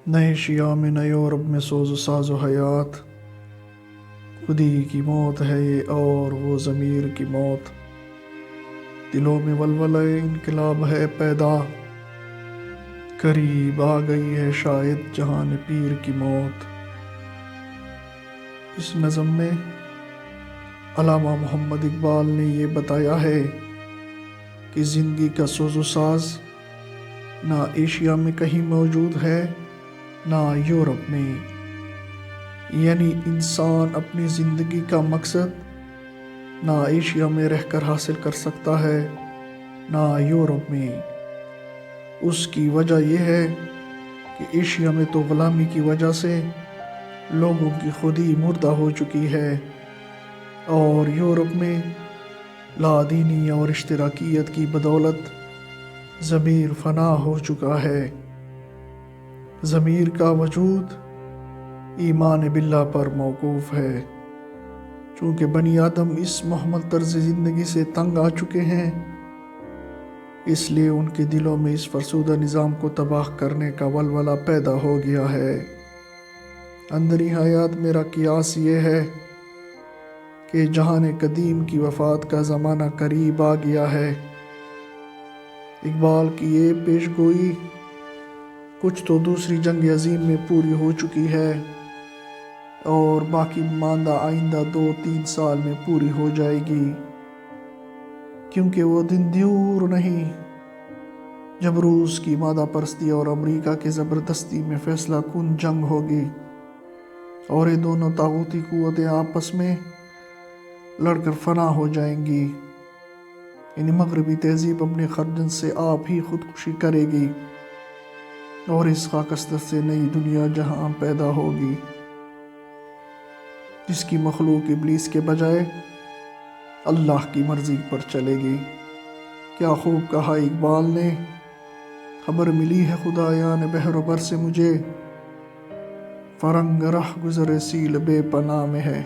نئے شیعہ میں نئے عرب میں سوز و ساز و حیات، خودی کی موت ہے یہ اور وہ ضمیر کی موت، دلوں میں ولولہ انقلاب ہے پیدا، قریب آ گئی ہے شاید جہان پیر کی موت۔ اس نظم میں علامہ محمد اقبال نے یہ بتایا ہے کہ زندگی کا سوز و ساز نہ ایشیا میں کہیں موجود ہے نہ یورپ میں، یعنی انسان اپنی زندگی کا مقصد نہ ایشیا میں رہ کر حاصل کر سکتا ہے نہ یورپ میں۔ اس کی وجہ یہ ہے کہ ایشیا میں تو غلامی کی وجہ سے لوگوں کی خودی مردہ ہو چکی ہے، اور یورپ میں لادینی اور اشتراکیت کی بدولت ضمیر فنا ہو چکا ہے۔ ضمیر کا وجود ایمان باللہ پر موقوف ہے۔ چونکہ بنی آدم اس محمل طرز زندگی سے تنگ آ چکے ہیں، اس لیے ان کے دلوں میں اس فرسودہ نظام کو تباہ کرنے کا ولولہ پیدا ہو گیا ہے۔ اندری حیات میرا قیاس یہ ہے کہ جہان قدیم کی وفات کا زمانہ قریب آ گیا ہے۔ اقبال کی یہ پیش گوئی کچھ تو دوسری جنگ عظیم میں پوری ہو چکی ہے اور باقی ماندہ آئندہ 2-3 سال میں پوری ہو جائے گی، کیونکہ وہ دن دور نہیں جب روس کی مادہ پرستی اور امریکہ کی زبردستی میں فیصلہ کن جنگ ہوگی اور یہ دونوں طاغوتی قوتیں آپس میں لڑ کر فنا ہو جائیں گی۔ یعنی مغربی تہذیب اپنے خرجن سے آپ ہی خودکشی کرے گی اور اس خاکستر سے نئی دنیا جہاں پیدا ہوگی، جس کی مخلوق ابلیس کے بجائے اللہ کی مرضی پر چلے گی۔ کیا خوب کہا اقبال نے، خبر ملی ہے خدایان بحر و بر سے مجھے، فرنگ رہ گزر سیل بے پناہ میں ہے۔